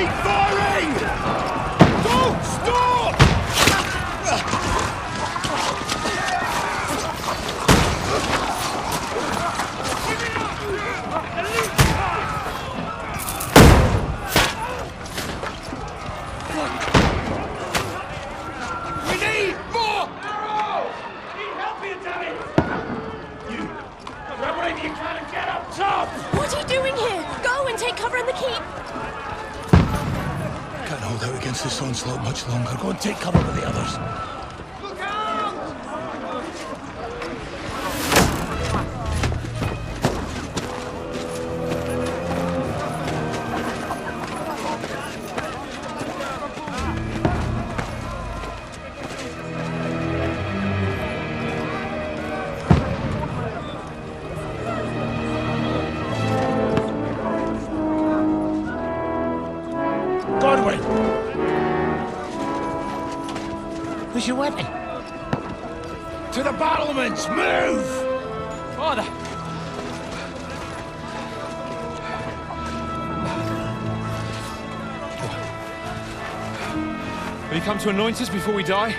Keep firing! Don't stop! We need more arrows! Need help here, damn it! You, grab whatever you can and get up top! What are you doing here? Go and take cover in the keep! Can't hold out against this onslaught much longer. Go and take cover with the others. Look out! Godwin! Where's your weapon? To the battlements! Move! Father! Will you come to anoint us before we die?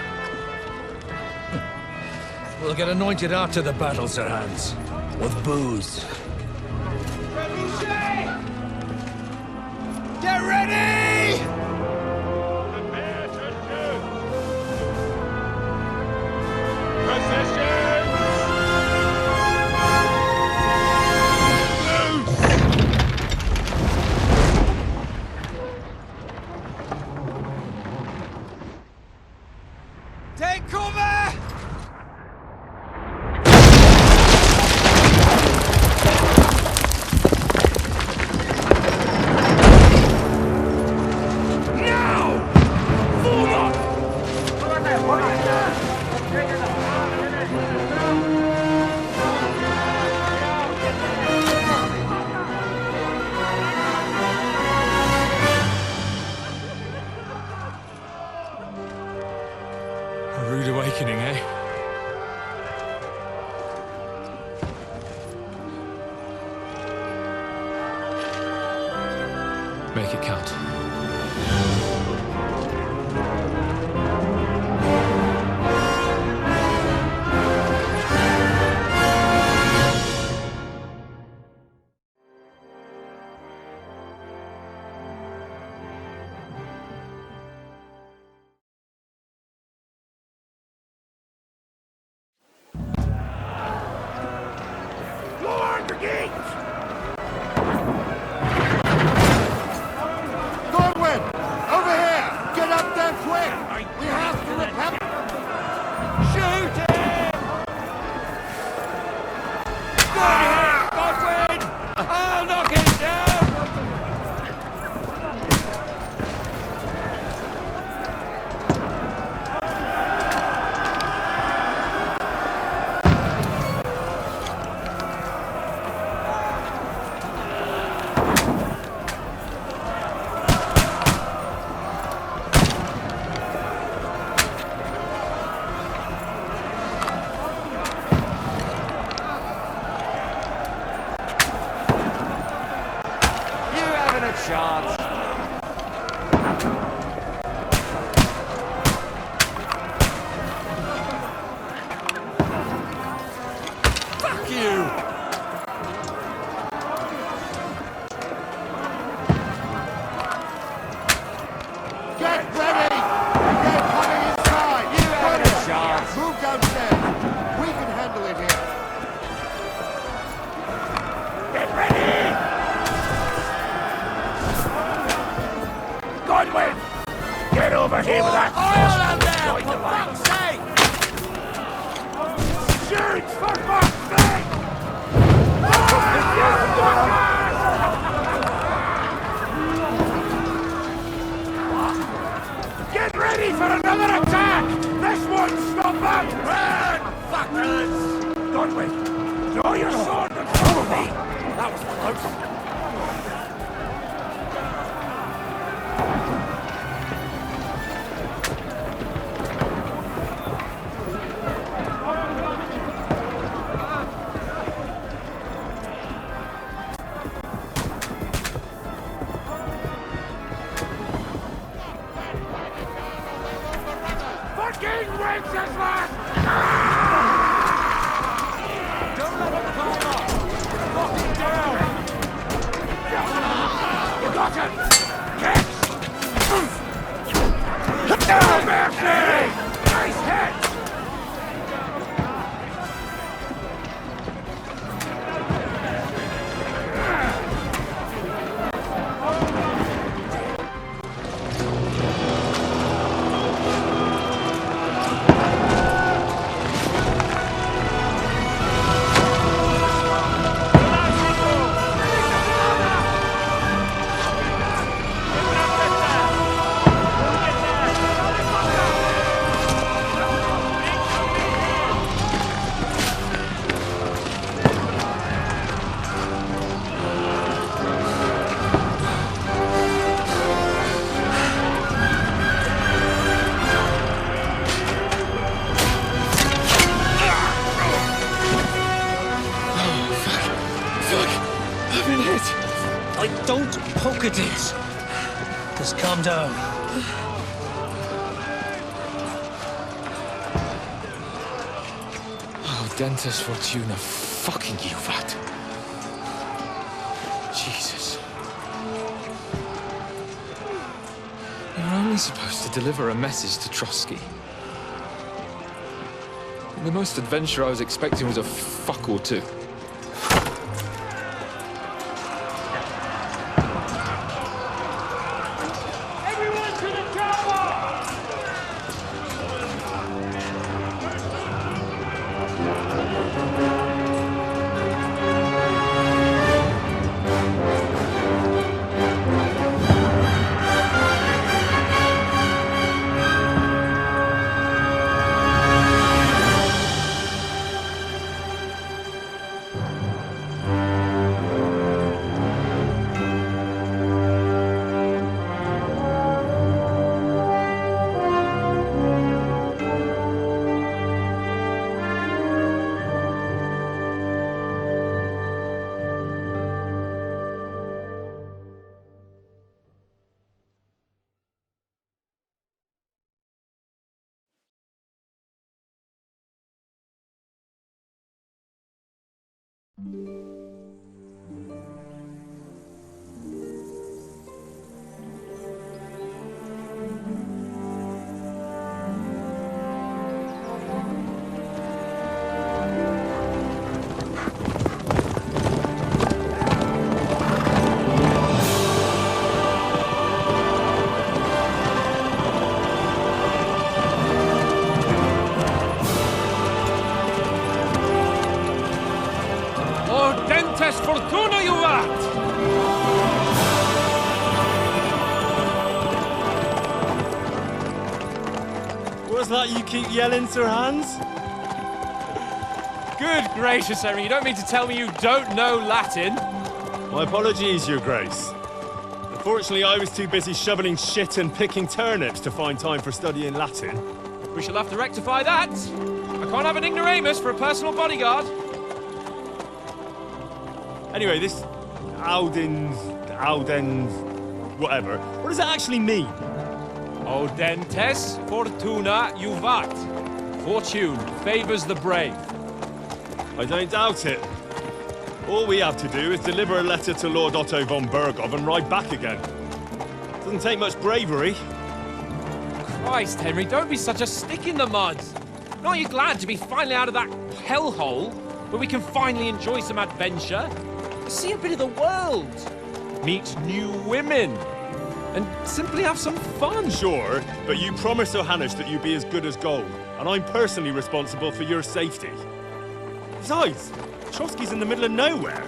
We'll get anointed after the battles are hands. With booze. Get ready! Take cover! A rude awakening, eh? Make it count. Lord, brigades! Godwin! Over here! Get up there quick! We have to repel... Shoot him! Godwin! I'll knock him down! Chance. Fuck you! Get ready! They're coming inside! You have a chance! Move downstairs! We can handle it here! Get ready! Godwin! Get over here with that oil there! For fuck's sake! Shoot! For fuck's sake! Get ready for another attack! This won't stop them! Run! Fuckers! Godwin! Draw your sword and follow me! That was close! Rotten! Catch! Oh, mercy! Nice hit! Don't poke at it. Just calm down. Oh, Dentes Fortuna, fucking you, vat. Jesus. You're only supposed to deliver a message to Trotsky. The most adventure I was expecting was a fuck or two. Fortuna, you vat! What's that you keep yelling, Sir Hans? Good gracious, Henry, you don't mean to tell me you don't know Latin? My apologies, Your Grace. Unfortunately, I was too busy shoveling shit and picking turnips to find time for studying Latin. We shall have to rectify that. I can't have an ignoramus for a personal bodyguard. Anyway, this Audens, whatever. What does that actually mean? Audentes Fortuna Juvat. Fortune favors the brave. I don't doubt it. All we have to do is deliver a letter to Lord Otto von Bergov and ride back again. Doesn't take much bravery. Christ, Henry, don't be such a stick in the mud. Aren't you glad to be finally out of that hellhole where we can finally enjoy some adventure? See a bit of the world, meet new women, and simply have some fun. Sure, but you promised Johannes that you'd be as good as gold, and I'm personally responsible for your safety. Besides, Trotsky's in the middle of nowhere,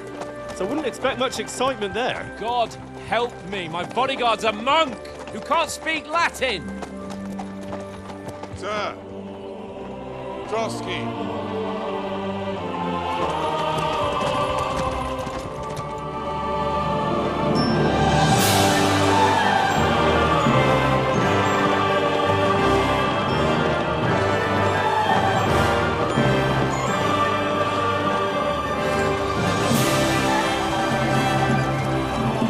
so I wouldn't expect much excitement there. God help me, my bodyguard's a monk who can't speak Latin. Sir! Trotsky!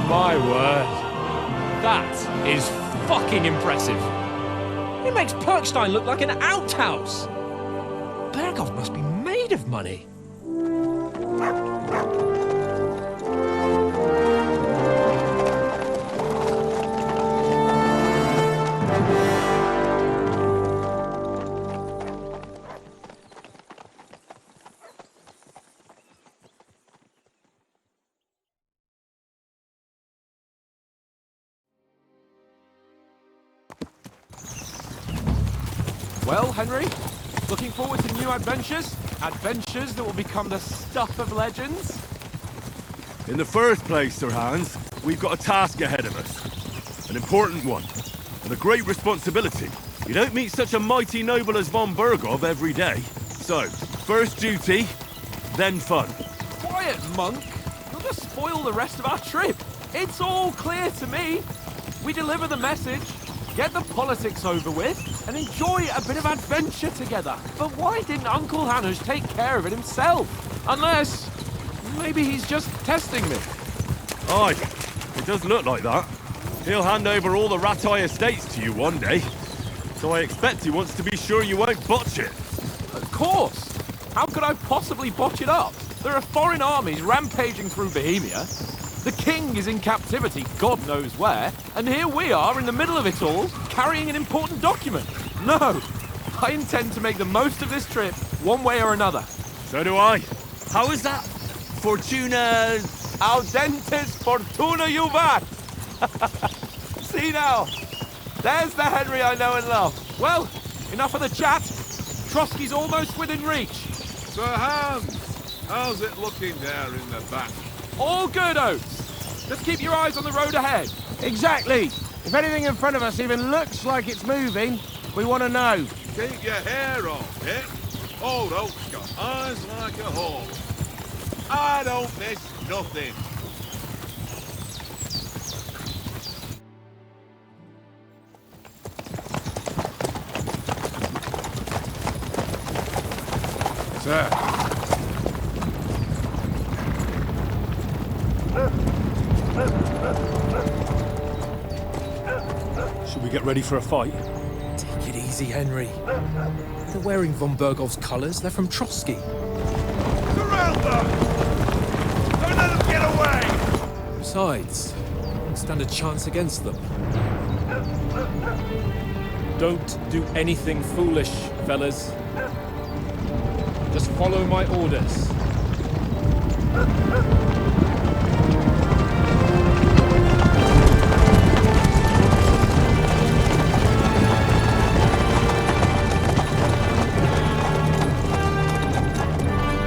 My word. That is fucking impressive. It makes Perkstein look like an outhouse. Bergov must be made of money. Well, Henry, looking forward to new adventures? Adventures that will become the stuff of legends? In the first place, Sir Hans, we've got a task ahead of us. An important one, and a great responsibility. You don't meet such a mighty noble as von Bergov every day. So, first duty, then fun. Quiet, monk. You'll just spoil the rest of our trip. It's all clear to me. We deliver the message, get the politics over with, and enjoy a bit of adventure together. But why didn't Uncle Hanush take care of it himself? Unless, maybe he's just testing me. Aye, it does look like that. He'll hand over all the Ratai estates to you one day. So I expect he wants to be sure you won't botch it. Of course. How could I possibly botch it up? There are foreign armies rampaging through Bohemia. The king is in captivity, God knows where, and here we are in the middle of it all, carrying an important document. No, I intend to make the most of this trip, one way or another. So do I. How is that? Fortuna... Audentes fortuna juvat! See now, there's the Henry I know and love. Well, enough of the chat. Trotsky's almost within reach. Sir Hans, how's it looking there in the back? All good, Oates. Just keep your eyes on the road ahead. Exactly. If anything in front of us even looks like it's moving, we want to know. Keep your hair off, eh? Old Oak's got eyes like a hawk. I don't miss nothing. Sir. Should we get ready for a fight? Take it easy, Henry. They're wearing von Bergov's colours. They're from Trotsky. Surround them! Don't let them get away! Besides, don't stand a chance against them. Don't do anything foolish, fellas. Just follow my orders.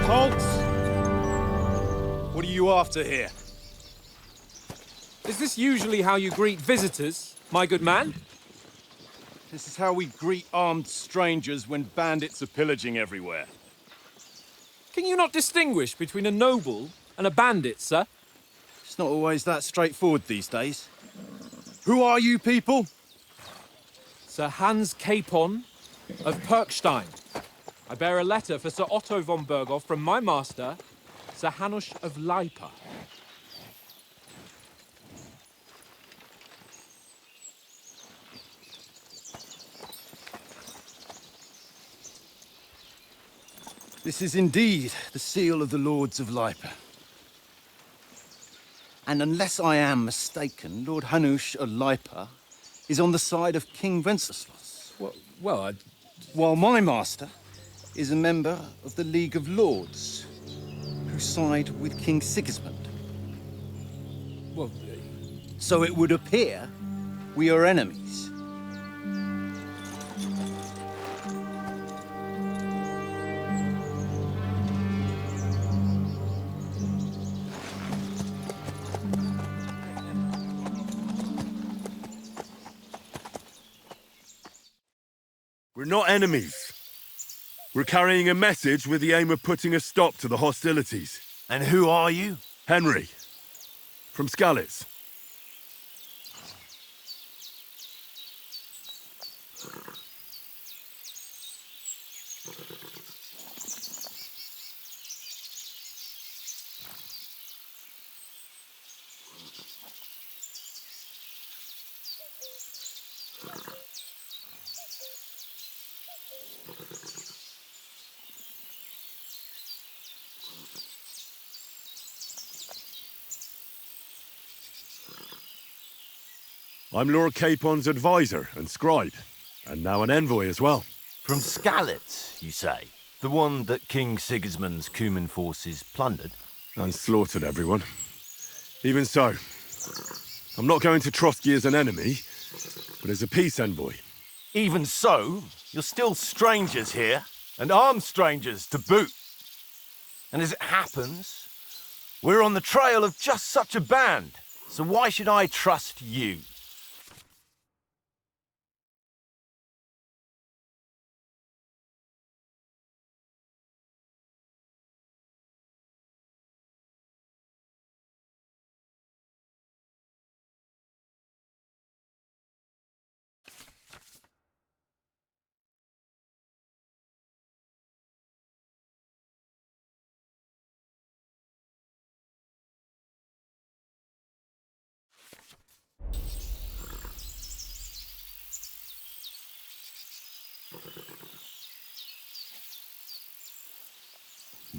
Halt! What are you after here? Is this usually how you greet visitors, my good man? This is how we greet armed strangers when bandits are pillaging everywhere. Can you not distinguish between a noble and a bandit, sir? It's not always that straightforward these days. Who are you people? Sir Hans Capon of Perkstein. I bear a letter for Sir Otto von Bergov from my master, Sir Hanush of Lipa. This is indeed the seal of the Lords of Lipa. And unless I am mistaken, Lord Hanush of Lipa is on the side of King Wenceslas. While my master is a member of the League of Lords, who side with King Sigismund. So it would appear we are enemies. We're not enemies. We're carrying a message with the aim of putting a stop to the hostilities. And who are you? Henry, from Skalitz. I'm Lord Capon's advisor and scribe, and now an envoy as well. From Skalitz, you say? The one that King Sigismund's Cuman forces plundered? And slaughtered everyone. Even so, I'm not going to Trotsky as an enemy, but as a peace envoy. Even so, You're still strangers here, and armed strangers to boot. And as it happens, we're on the trail of just such a band, so why should I trust you?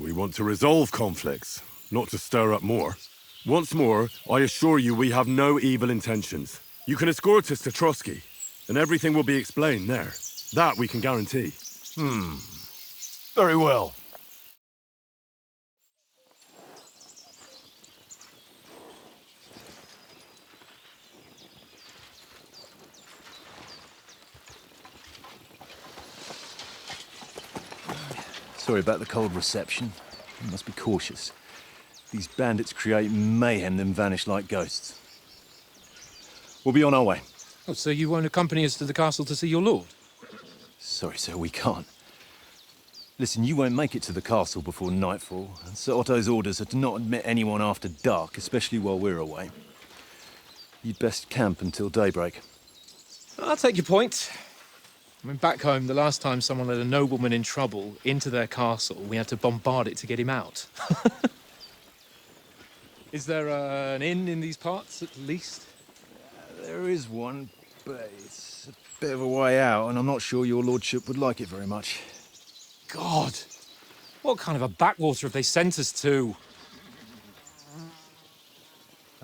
We want to resolve conflicts, not to stir up more. Once more, I assure you we have no evil intentions. You can escort us to Trotsky, and everything will be explained there. That we can guarantee. Very well. Sorry about the cold reception. You must be cautious. These bandits create mayhem, then vanish like ghosts. We'll be on our way. Oh, so you won't accompany us to the castle to see your lord? Sorry, sir, we can't. Listen, you won't make it to the castle before nightfall, and Sir Otto's orders are to not admit anyone after dark, especially while we're away. You'd best camp until daybreak. I'll take your point. I mean, back home, the last time someone let a nobleman in trouble into their castle, we had to bombard it to get him out. Is there an inn in these parts, at least? There is one, but it's a bit of a way out, and I'm not sure your lordship would like it very much. God! What kind of a backwater have they sent us to?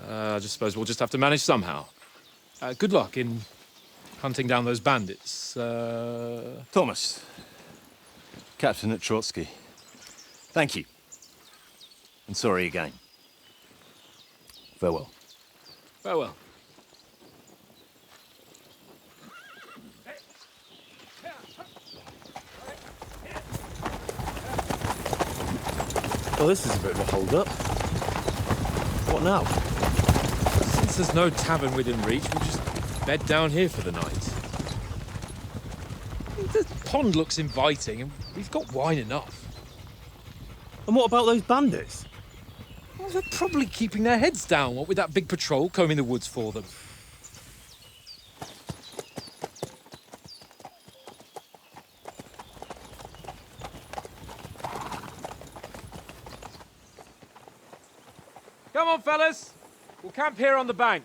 I just suppose we'll just have to manage somehow. Good luck in hunting down those bandits. Thomas, captain at Trotsky. Thank you. And sorry again. Farewell. Farewell. Well, this is a bit of a hold-up. What now? Since there's no tavern within reach, we'll just bed down here for the night. The pond looks inviting, and we've got wine enough. And what about those bandits? Well, they're probably keeping their heads down, what with that big patrol combing the woods for them. Come on, fellas. We'll camp here on the bank.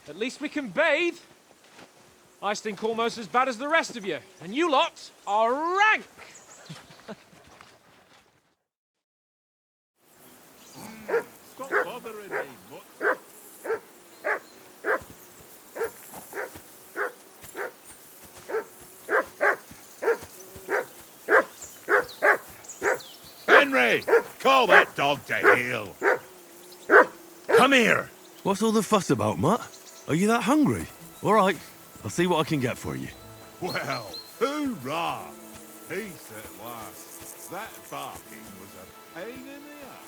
At least we can bathe. I stink almost as bad as the rest of you, and you lot are rank! Stop bothering me, mutt. Henry! Call that dog to heel! Come here! What's all the fuss about, Mutt? Are you that hungry? All right, I'll see what I can get for you. Well, hoorah! Peace at last. That barking was a pain in the ass.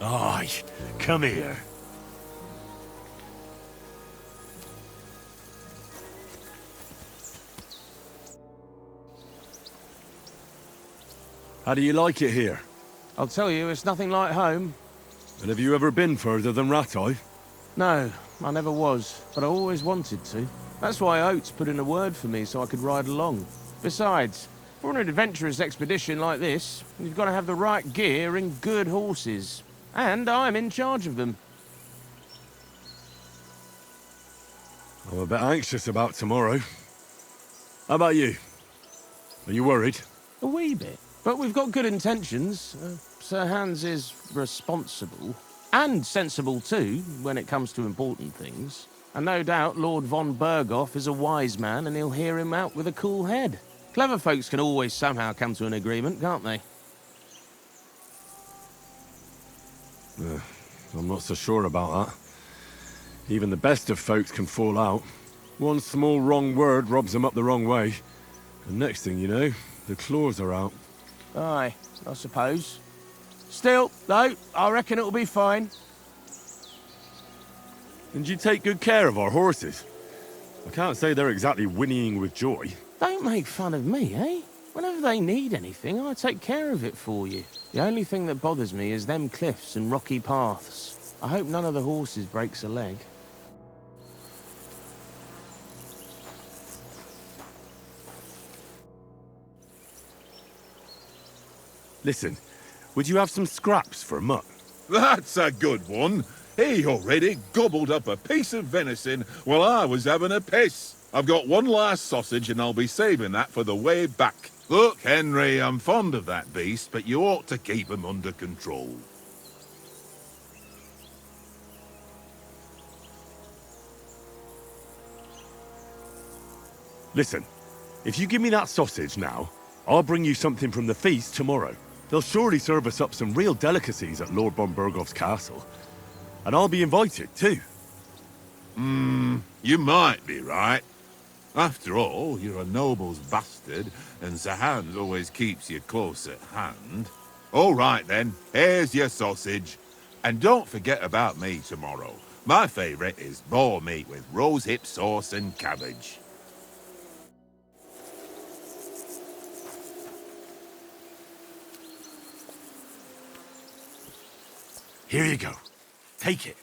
Aye, come here. How do you like it here? I'll tell you, it's nothing like home. And have you ever been further than Rattay? No, I never was, but I always wanted to. That's why Oates put in a word for me so I could ride along. Besides, for an adventurous expedition like this, you've got to have the right gear and good horses. And I'm in charge of them. I'm a bit anxious about tomorrow. How about you? Are you worried? A wee bit. But we've got good intentions. Sir Hans is responsible. And sensible too, when it comes to important things. And no doubt Lord von Berghoff is a wise man and he'll hear him out with a cool head. Clever folks can always somehow come to an agreement, can't they? I'm not so sure about that. Even the best of folks can fall out. One small wrong word robs them up the wrong way. And next thing you know, the claws are out. Aye, I suppose. Still, though, I reckon it'll be fine. And you take good care of our horses. I can't say they're exactly whinnying with joy. Don't make fun of me, eh? Whenever they need anything, I take care of it for you. The only thing that bothers me is them cliffs and rocky paths. I hope none of the horses breaks a leg. Listen, would you have some scraps for Mutt? That's a good one. He already gobbled up a piece of venison while I was having a piss. I've got one last sausage and I'll be saving that for the way back. Look, Henry, I'm fond of that beast, but you ought to keep him under control. Listen, if you give me that sausage now, I'll bring you something from the feast tomorrow. They'll surely serve us up some real delicacies at Lord von Berghoff's castle. And I'll be invited, too. You might be right. After all, you're a noble's bastard, and Sir Hans always keeps you close at hand. All right, then. Here's your sausage. And don't forget about me tomorrow. My favourite is boar meat with rosehip sauce and cabbage. Here you go. Take it.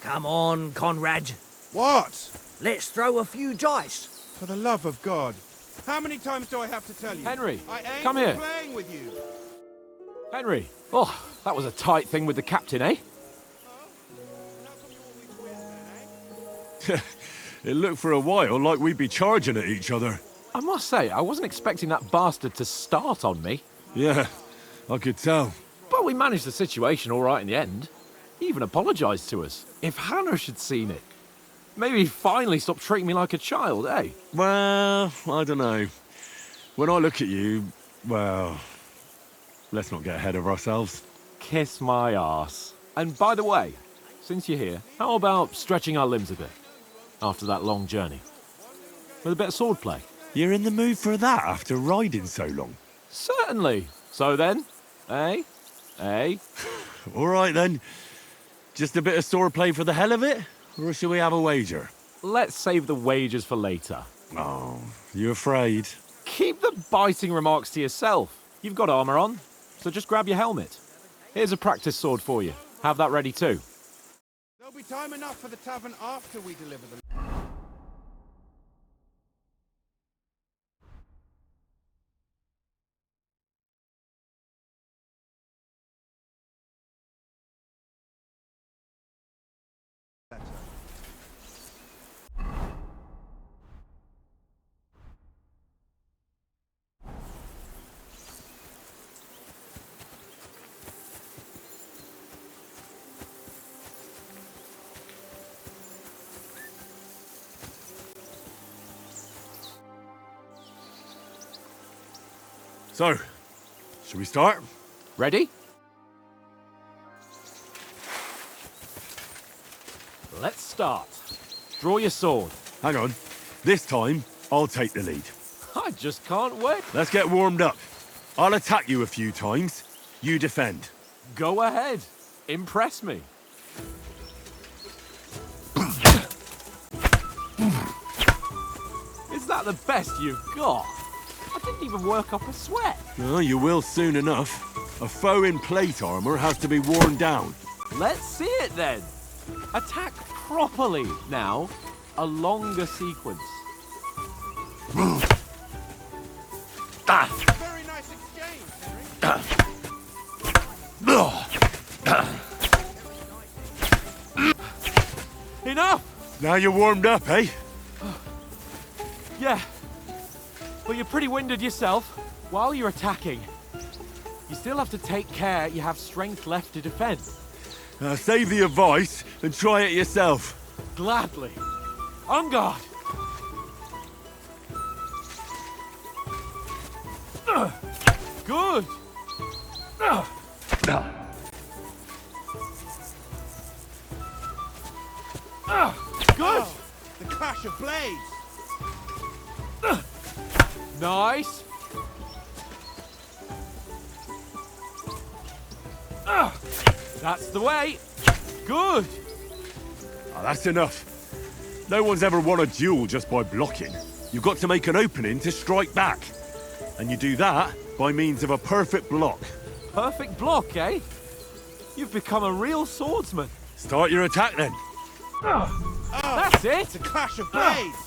Come on, Conrad. What? Let's throw a few dice. For the love of God. How many times do I have to tell you? Henry, I ain't come here. playing with you. Henry. Oh, that was a tight thing with the captain, eh? It looked for a while like we'd be charging at each other. I must say, I wasn't expecting that bastard to start on me. Yeah, I could tell. But we managed the situation all right in the end. He even apologised to us. If Hanush had seen it, maybe he'd finally stop treating me like a child, eh? Well, I don't know. When I look at you, well, let's not get ahead of ourselves. Kiss my arse. And by the way, since you're here, how about stretching our limbs a bit? After that long journey. With a bit of swordplay. You're in the mood for that after riding so long? Certainly. So then, eh? Eh? All right then. Just a bit of swordplay for the hell of it? Or shall we have a wager? Let's save the wagers for later. Oh, you afraid? Keep the biting remarks to yourself. You've got armour on, so just grab your helmet. Here's a practice sword for you. Have that ready too. There'll be time enough for the tavern after we deliver them. So, shall we start? Ready? Let's start. Draw your sword. Hang on. This time, I'll take the lead. I just can't wait. Let's get warmed up. I'll attack you a few times. You defend. Go ahead. Impress me. Is that the best you've got? I didn't even work up a sweat. Oh, you will soon enough. A foe in plate armor has to be worn down. Let's see it then. Attack properly now. A longer sequence. Very nice exchange, Henry. Enough! Now you're warmed up, eh? Yeah. But you're pretty winded yourself. While you're attacking, you still have to take care you have strength left to defend. Save the advice and try it yourself. Gladly. On guard! Good! Good! The clash of blades. Nice! That's the way! Good! That's enough. No one's ever won a duel just by blocking. You've got to make an opening to strike back. And you do that by means of a perfect block. Perfect block, eh? You've become a real swordsman. Start your attack then. That's it! The clash of blades.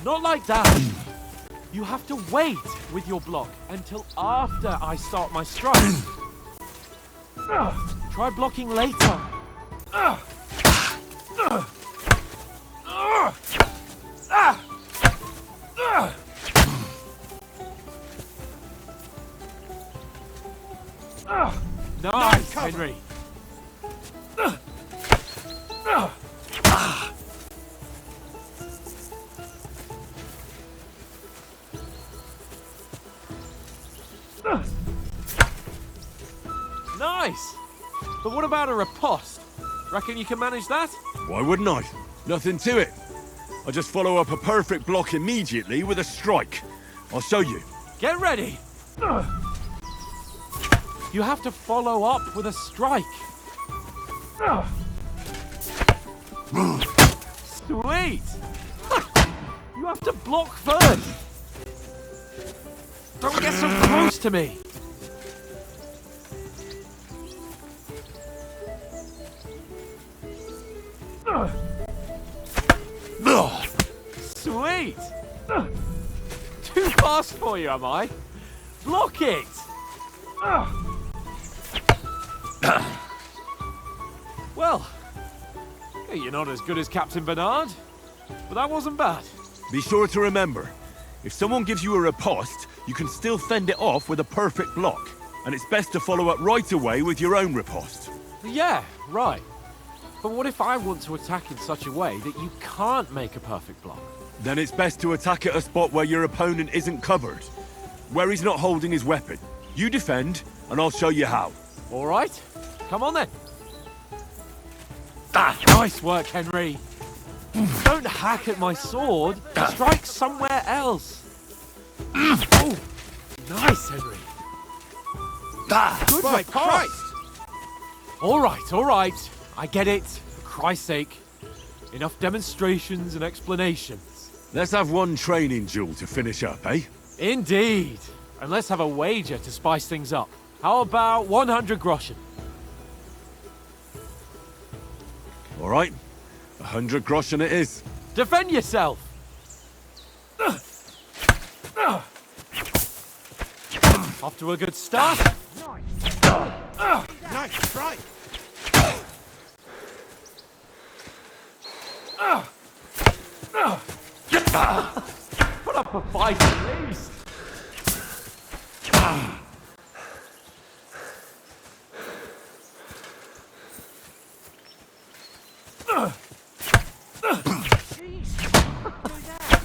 Not like that. You have to wait with your block until after I start my strike. Try blocking later. Nice, Henry. Nice! But what about a riposte? Reckon you can manage that? Why wouldn't I? Nothing to it. I just follow up a perfect block immediately with a strike. I'll show you. Get ready! You have to follow up with a strike. Sweet! You have to block first. Don't get so close to me. Sweet! Too fast for you, am I? Block it! Well, you're not as good as Captain Bernard, but that wasn't bad. Be sure to remember, if someone gives you a riposte, you can still fend it off with a perfect block. And it's best to follow up right away with your own riposte. Yeah, right. But what if I want to attack in such a way that you can't make a perfect block? Then it's best to attack at a spot where your opponent isn't covered. Where he's not holding his weapon. You defend, and I'll show you how. All right, come on then. Nice work, Henry. Don't hack at my sword. Strike somewhere else. Oh, nice, Henry. Good By for Christ! All right. I get it. For Christ's sake. Enough demonstrations and explanations. Let's have one training duel to finish up, eh? Indeed. And let's have a wager to spice things up. How about 100 groschen? All right. 100 groschen it is. Defend yourself! Off to a good start. Nice strike. Put up a fight at least.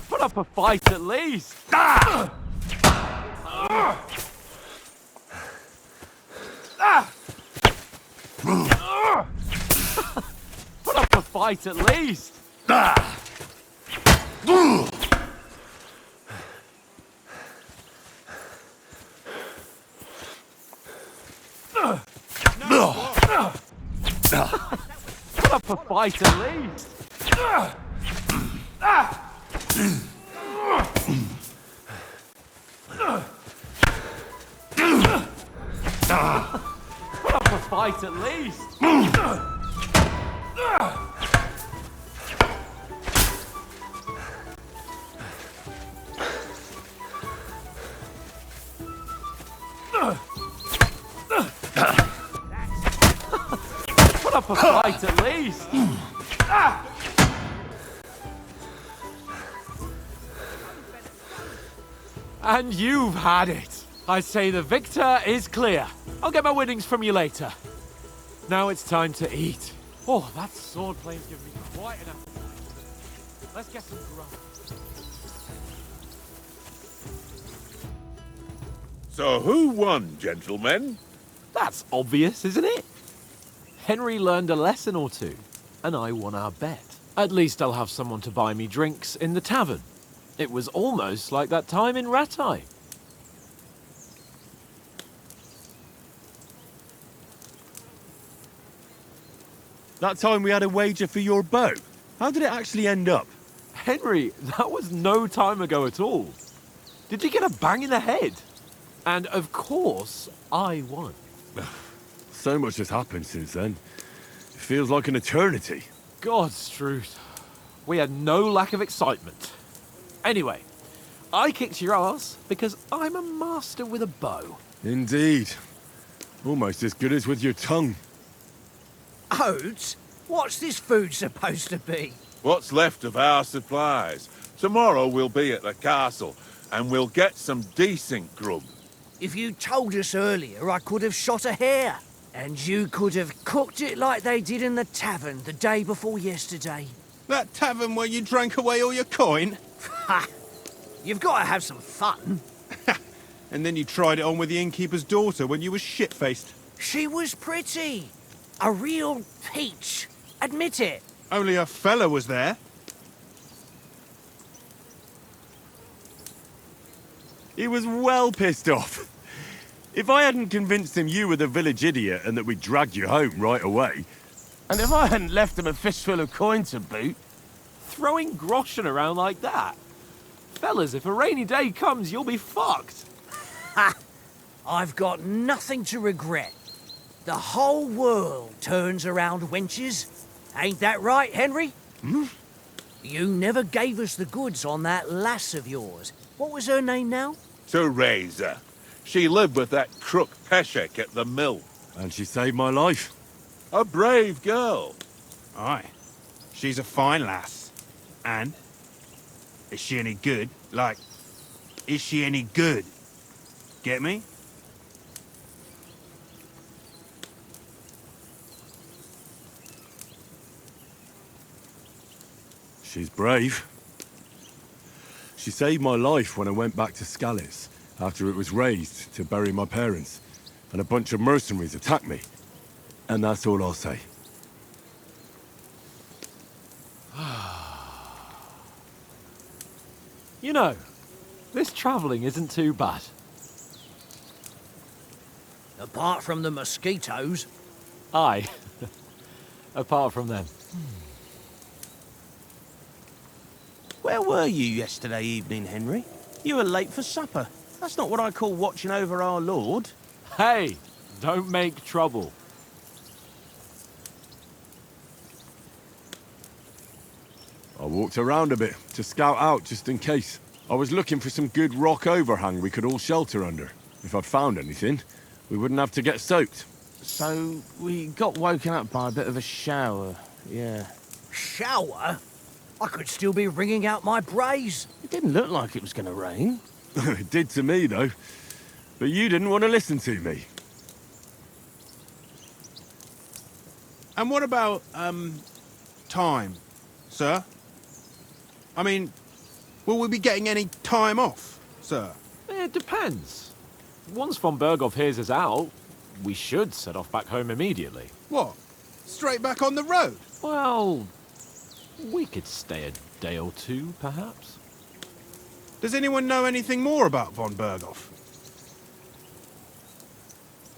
Put up a fight at least. Put up a fight fight at least. Put up a fight at least. Put up a fight at least. Put up a fight at least. And you've had it. I say the victor is clear. I'll get my winnings from you later. Now it's time to eat. Oh, that sword play's giving me quite an appetite. Let's get some grub. So who won, gentlemen? That's obvious, isn't it? Henry learned a lesson or two, and I won our bet. At least I'll have someone to buy me drinks in the tavern. It was almost like that time in Rattay. That time we had a wager for your bow. How did it actually end up? Henry, that was no time ago at all. Did you get a bang in the head? And of course, I won. So much has happened since then. It feels like an eternity. God's truth. We had no lack of excitement. Anyway, I kicked your ass because I'm a master with a bow. Indeed. Almost as good as with your tongue. Oates? What's this food supposed to be? What's left of our supplies? Tomorrow we'll be at the castle, and we'll get some decent grub. If you told us earlier, I could have shot a hare. And you could have cooked it like they did in the tavern the day before yesterday. That tavern where you drank away all your coin? Ha! You've got to have some fun. And then you tried it on with the innkeeper's daughter when you were shit-faced. She was pretty. A real peach. Admit it. Only a fella was there. He was well pissed off. If I hadn't convinced him you were the village idiot and that we dragged you home right away... And if I hadn't left him a fistful of coin to boot... Throwing groschen around like that? Fellas, if a rainy day comes, you'll be fucked. Ha! I've got nothing to regret. The whole world turns around wenches. Ain't that right, Henry? Hmm? You never gave us the goods on that lass of yours. What was her name now? Teresa. She lived with that crook Peshek at the mill. And she saved my life. A brave girl. Aye. She's a fine lass. And? Is she any good? Like, is she any good? Get me? She's brave. She saved my life when I went back to Scallis after it was razed to bury my parents, and a bunch of mercenaries attacked me. And that's all I'll say. You know, this travelling isn't too bad. Apart from the mosquitoes. Aye. Apart from them. Where were you yesterday evening, Henry? You were late for supper. That's not what I call watching over our lord. Hey, don't make trouble. I walked around a bit to scout out just in case. I was looking for some good rock overhang we could all shelter under. If I'd found anything, we wouldn't have to get soaked. So, we got woken up by a bit of a shower, yeah. Shower? I could still be wringing out my brays. It didn't look like it was going to rain. It did to me, though. But you didn't want to listen to me. And what about, time, sir? I mean, will we be getting any time off, sir? It depends. Once von Berghoff hears us out, we should set off back home immediately. What? Straight back on the road? Well, We could stay a day or two, perhaps. Does anyone know anything more about von Berghoff?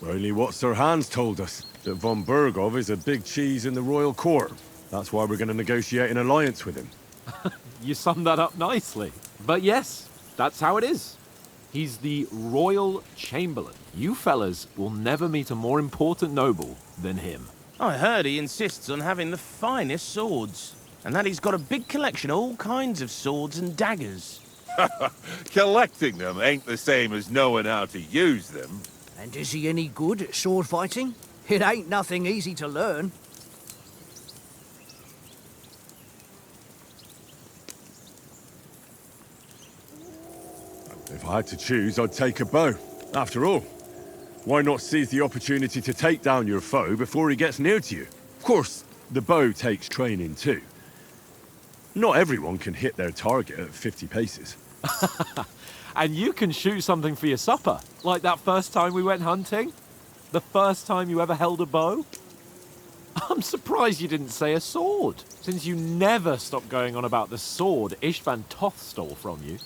Only what Sir Hans told us, that von Berghoff is a big cheese in the royal court. That's why we're going to negotiate an alliance with him. You summed that up nicely. But yes, that's how it is. He's the royal chamberlain. You fellas will never meet a more important noble than him. I heard he insists on having the finest swords, and that he's got a big collection of all kinds of swords and daggers. Collecting them ain't the same as knowing how to use them. And is he any good at sword fighting? It ain't nothing easy to learn. If I had to choose, I'd take a bow. After all, why not seize the opportunity to take down your foe before he gets near to you? Of course, the bow takes training too. Not everyone can hit their target at 50 paces. And you can shoot something for your supper, like that first time we went hunting? The first time you ever held a bow? I'm surprised you didn't say a sword, since you never stopped going on about the sword Ishvan Toth stole from you.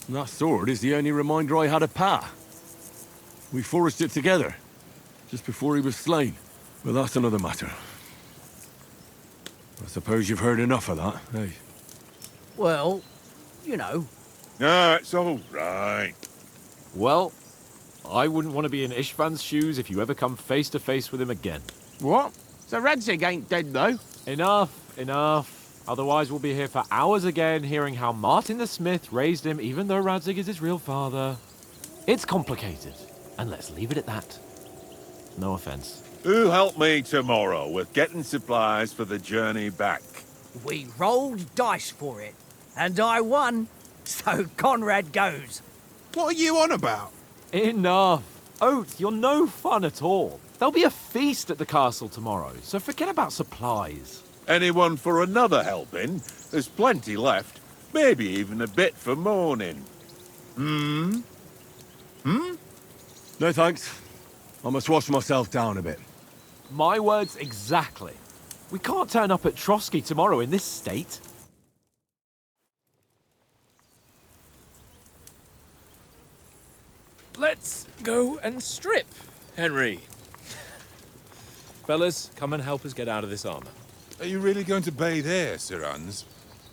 And that sword is the only reminder I had of Pa. We forged it together, just before he was slain. But that's another matter. I suppose you've heard enough of that, eh? Well, you know. No, it's all right. Well, I wouldn't want to be in Ishvan's shoes if you ever come face to face with him again. What? So Radzig ain't dead, though? Enough. Otherwise we'll be here for hours again hearing how Martin the Smith raised him even though Radzig is his real father. It's complicated, and let's leave it at that. No offense. Who'll help me tomorrow with getting supplies for the journey back? We rolled dice for it, and I won, so Conrad goes. What are you on about? Enough. Oath, you're no fun at all. There'll be a feast at the castle tomorrow, so forget about supplies. Anyone for another helping? There's plenty left. Maybe even a bit for morning. No thanks. I must wash myself down a bit. My words exactly. We can't turn up at Trotsky tomorrow in this state. Let's go and strip, Henry. Fellas, come and help us get out of this armor. Are you really going to bathe here, Sir Hans?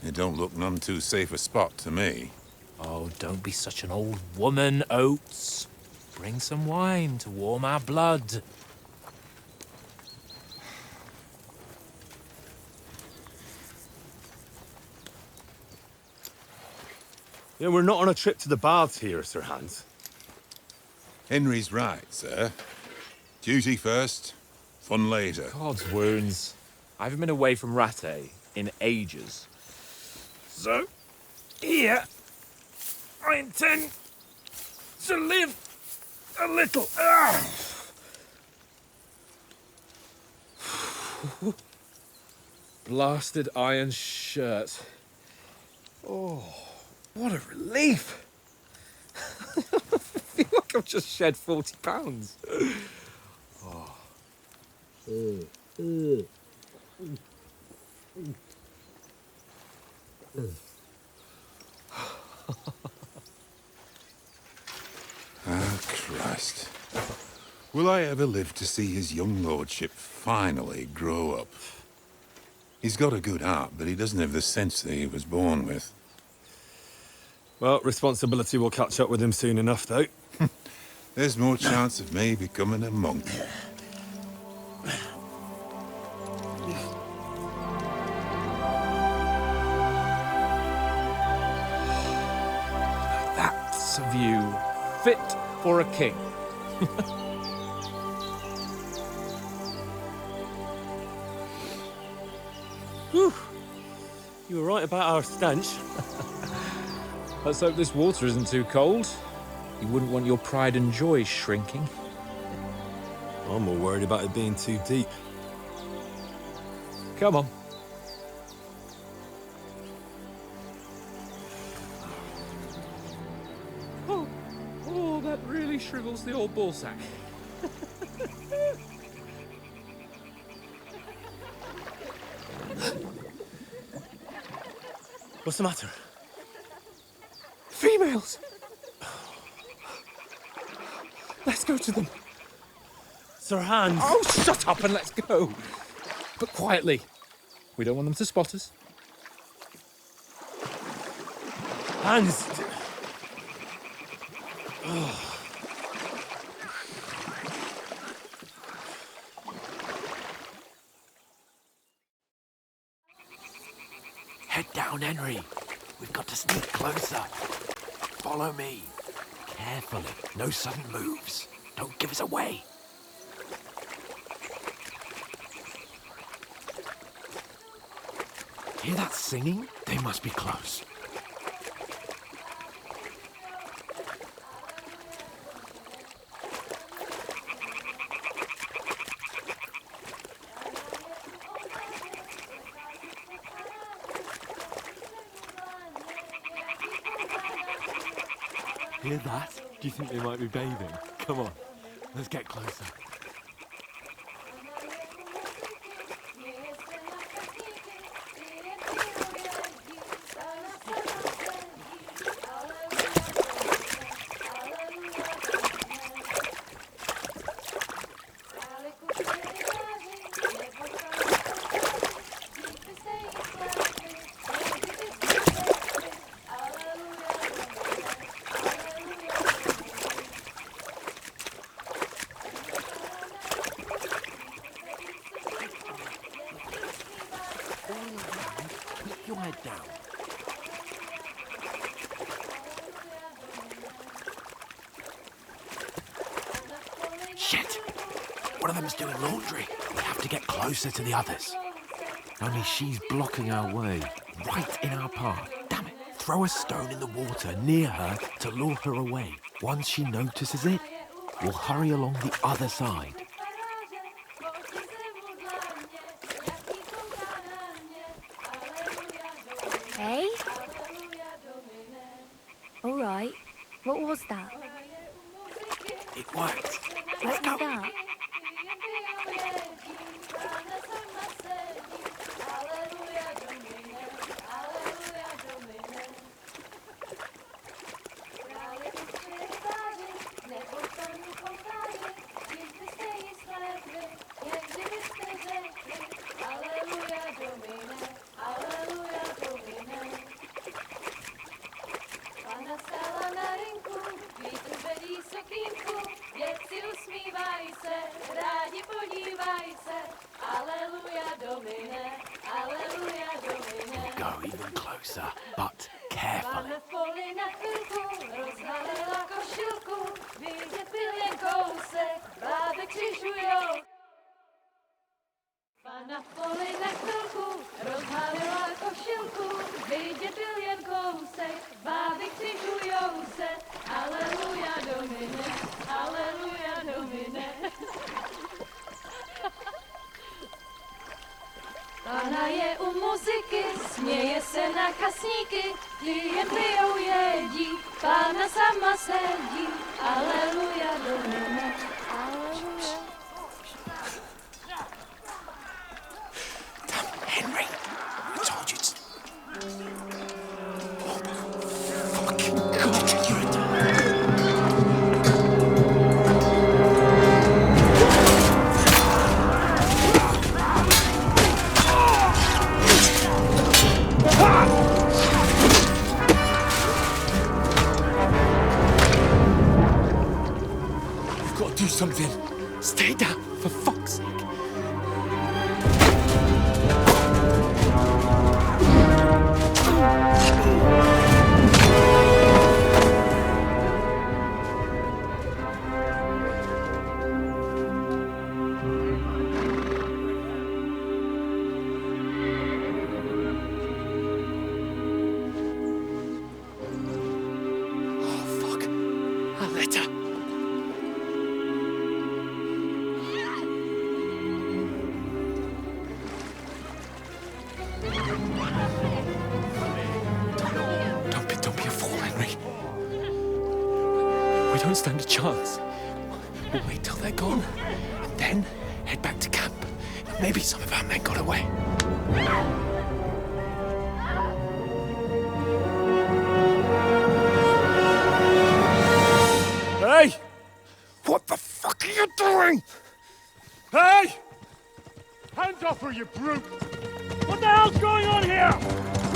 It don't look none too safe a spot to me. Oh, don't be such an old woman, Oates. Bring some wine to warm our blood. Yeah, we're not on a trip to the baths here, Sir Hans. Henry's right, sir. Duty first, fun later. God's wounds. I haven't been away from Rattay in ages. So, here, I intend to live a little. Blasted iron shirt. Oh, what a relief. I feel like I've just shed 40 pounds. Ah, Christ. Will I ever live to see his young lordship finally grow up? He's got a good heart, but he doesn't have the sense that he was born with. Well, responsibility will catch up with him soon enough, though. There's more chance of me becoming a monk. That's a view fit for a king. Whew. You were right about our stench. Let's hope this water isn't too cold. You wouldn't want your pride and joy shrinking. I'm more worried about it being too deep. Come on. Oh, that really shrivels the old ballsack. What's the matter? Females! Let's go to them. Sir Hans! Oh, shut up and let's go. But quietly. We don't want them to spot us. Hans! Head down, Henry. We've got to sneak closer. Follow me. Carefully. No sudden moves. Don't give us away. Hear that singing? They must be close. Hear that? Do you think they might be bathing? Come on, let's get closer. Keep your head down. Shit! One of them's doing laundry. We have to get closer to the others. Only she's blocking our way, right in our path. Damn it! Throw a stone in the water near her to lure her away. Once she notices it, we'll hurry along the other side. Hey? All right. What was that? It worked. What was that? We'll go even closer, but carefully. Na poli na chvilku rozhalila košilku, vidět byl jen kousek, báby křižujou se, aleluja Domine, aleluja Domine. Pána je u muziky, směje se na kasníky, klienty jedí, Pána sama sedí, aleluja Domine, aleluja. Henry, I told you to... Oh, fuck. God, you're a... You've got to do something. Stay down, for fuck's sake. Don't be a fool, Henry. We don't stand a chance. We'll wait till they're gone, and then head back to camp. Maybe some of our men got away. What the fuck are you doing? Hey! Hands off her, you brute! What the hell's going on here?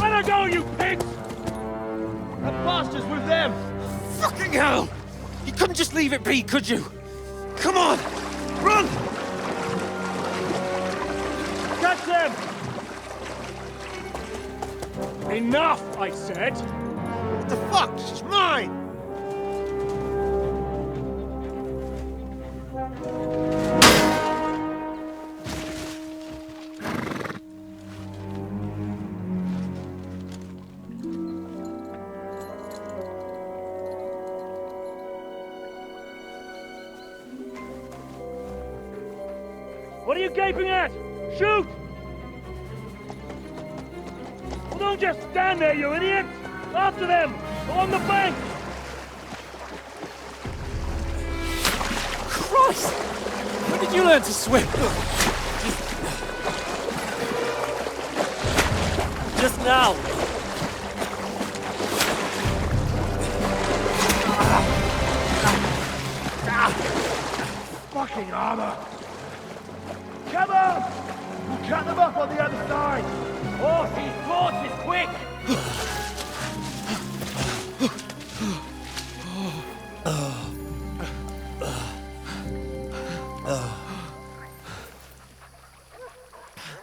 Let her go, you pigs! That bastard's with them! Fucking hell! You couldn't just leave it be, could you? Come on! Run! Catch them! Enough, I said! What the fuck? She's mine! What are you gaping at? Shoot! Well, don't just stand there, you idiot! After them! Along the bank! Christ! When did you learn to swim? Just now! Fucking armor! Come on! We'll cut them up on the other side! Oh, these torches, quick!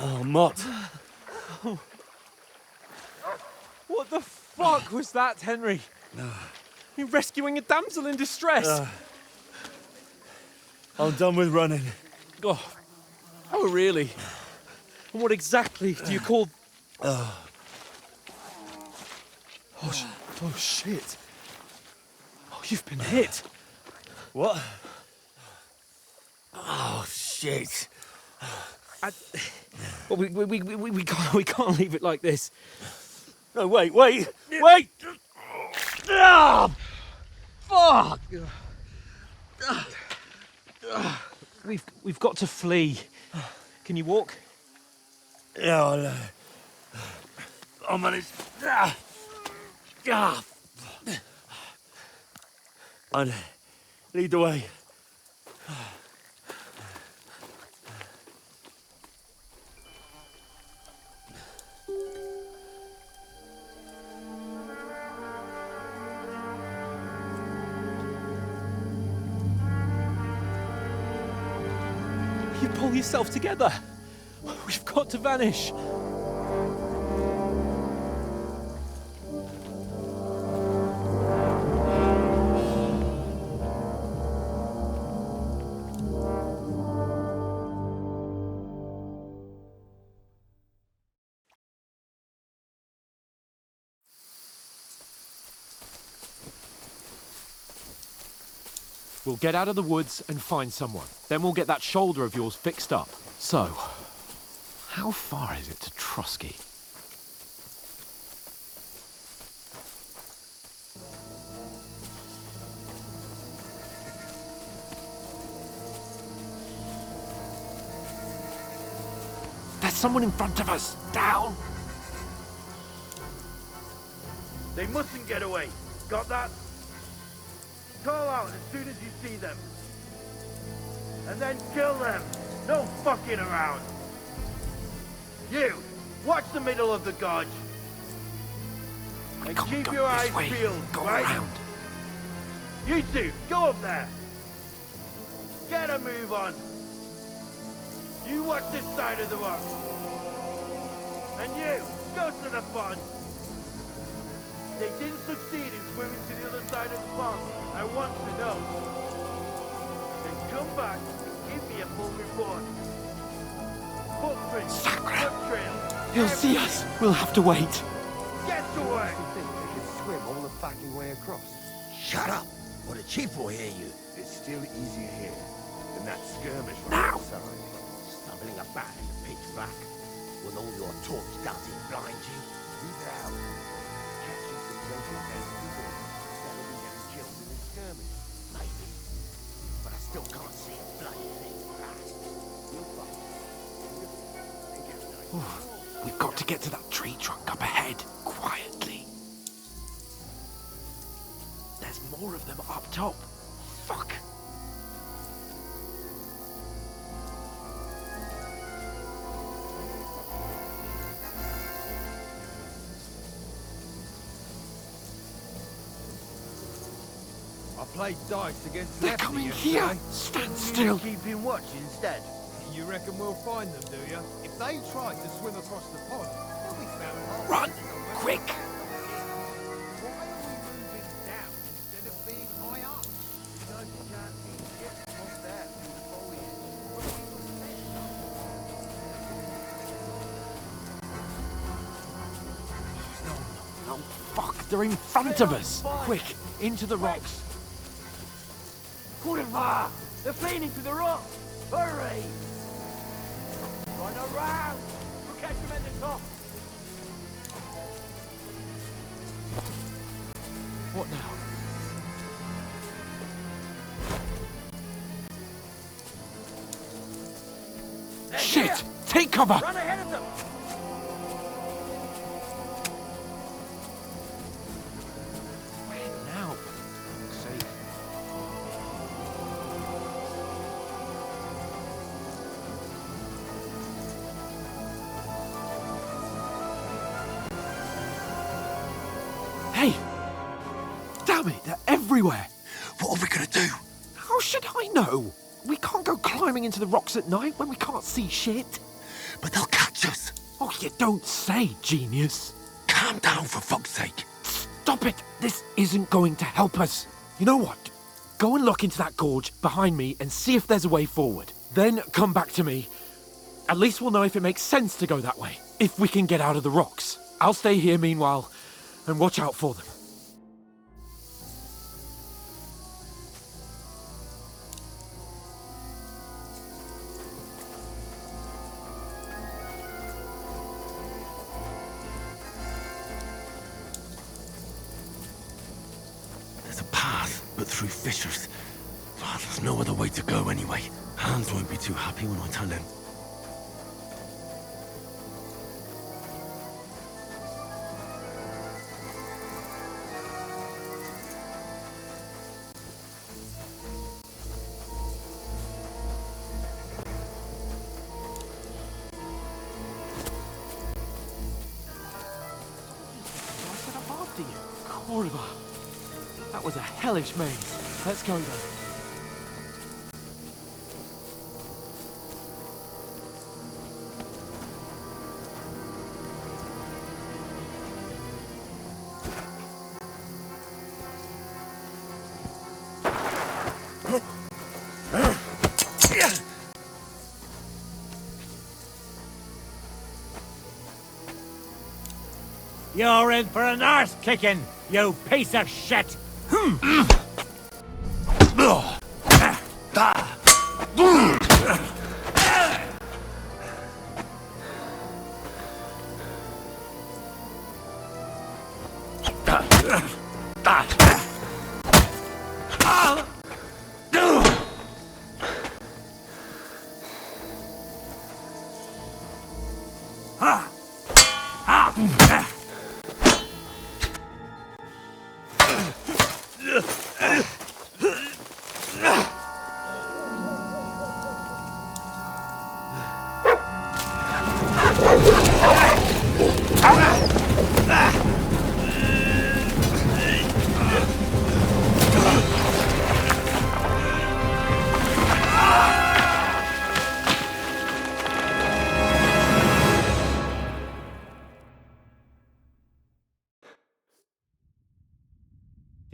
Oh, Mott. What the fuck was that, Henry? You rescuing a damsel in distress? I'm done with running. Oh, really? And what exactly do you call... Oh, shit. Oh, you've been hit. What? Oh, shit. Well, we can't leave it like this. No, wait! Ah! Fuck! We've got to flee. Can you walk? Yeah, I know. I'll manage. And lead the way. You pull yourself together. We've got to vanish. We'll get out of the woods and find someone. Then we'll get that shoulder of yours fixed up. So, how far is it to Trusky? There's someone in front of us! Down! They mustn't get away. Got that? Call out as soon as you see them. And then kill them. No fucking around. You, watch the middle of the gorge. And keep your eyes peeled, right? Around. You two, go up there. Get a move on. You watch this side of the rock. And you, go to the pond. They didn't succeed in swimming to the other side of the pond. I want to know. Then come back and give me a full report. Footprints, foot trails. He'll see us. We'll have to wait. Get to work. You think they can swim all the fucking way across? Shut up, or the chief will hear you. It's still easier here than that skirmish Now. outside. Stumbling about in the pitch black with all your torch darting blind you. Leave it out. Catching some broken down people instead of getting killed in a skirmish. Maybe. But I still can't see a bloody thing. We'll fight. We've got to get to that tree trunk up ahead, quietly. There's more of them up top. Fuck. I played dice against They're Lefty coming yesterday. here! Stand still! Keeping watch instead. You reckon we'll find them, do you? If they try to swim across the pond, they'll be found half. Run! Quick! Why are we moving down instead of being high up? Because you can't see shit from there through the foliage. No, fuck! They're in front of us! Quick! Into the rocks! Kurva! They're fleeing into the rock! Hurry! Run around! We'll catch them at the top! What now? Shit! Take cover! Run ahead of them! Where now? For fuck's sake. Hey! Damn it, they're everywhere! What are we gonna do? How should I know? We can't go climbing into the rocks at night when we can't see shit. But they'll catch us. Oh, you don't say, genius. Calm down, for fuck's sake. Stop it! This isn't going to help us. You know what? Go and look into that gorge behind me and see if there's a way forward. Then come back to me. At least we'll know if it makes sense to go that way, if we can get out of the rocks. I'll stay here meanwhile and watch out for them. There's a path, but through fissures. Oh, there's no other way to go anyway. Hans won't be too happy when I tell him. I said I'm after you. Corva. That was a hellish maze. Let's go then. You're in for an arse kicking, you piece of shit!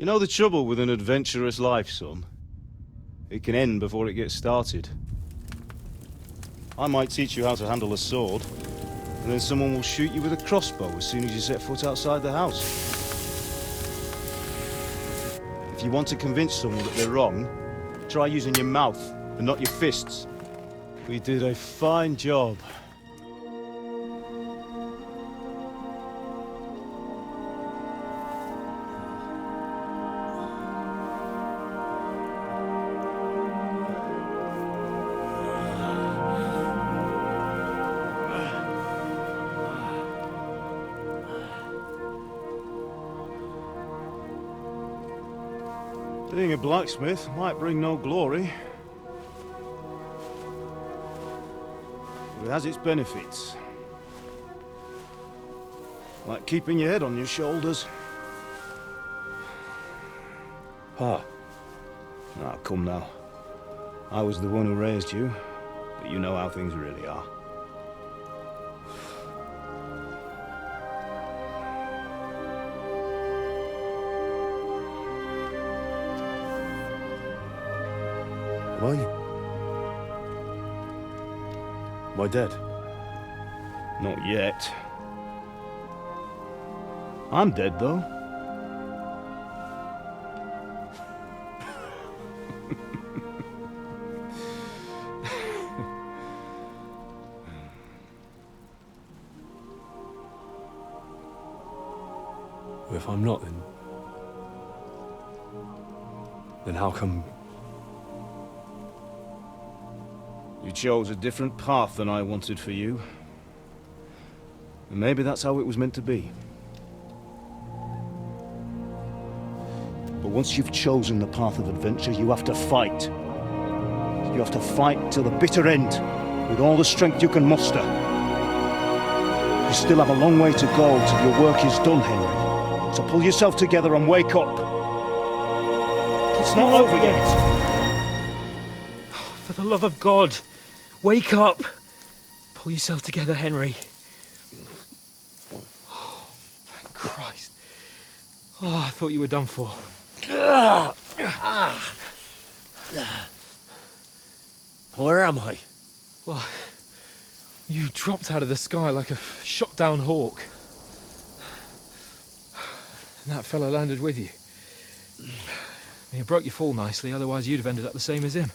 You know the trouble with an adventurous life, son? It can end before it gets started. I might teach you how to handle a sword, and then someone will shoot you with a crossbow as soon as you set foot outside the house. If you want to convince someone that they're wrong, try using your mouth and not your fists. We did a fine job. Being a blacksmith might bring no glory, but it has its benefits. Like keeping your head on your shoulders. Pa, Ah, come now. I was the one who raised you, but you know how things really are. Am I dead? Not yet. I'm dead, though. Well, if I'm not, then how come... You chose a different path than I wanted for you. And maybe that's how it was meant to be. But once you've chosen the path of adventure, you have to fight. You have to fight till the bitter end, with all the strength you can muster. You still have a long way to go till your work is done, Henry. So pull yourself together and wake up. It's not over yet. For the love of God, wake up! Pull yourself together, Henry. Oh, thank Christ. Oh, I thought you were done for. Where am I? Well, you dropped out of the sky like a shot-down hawk. And that fella landed with you. You broke your fall nicely, otherwise you'd have ended up the same as him.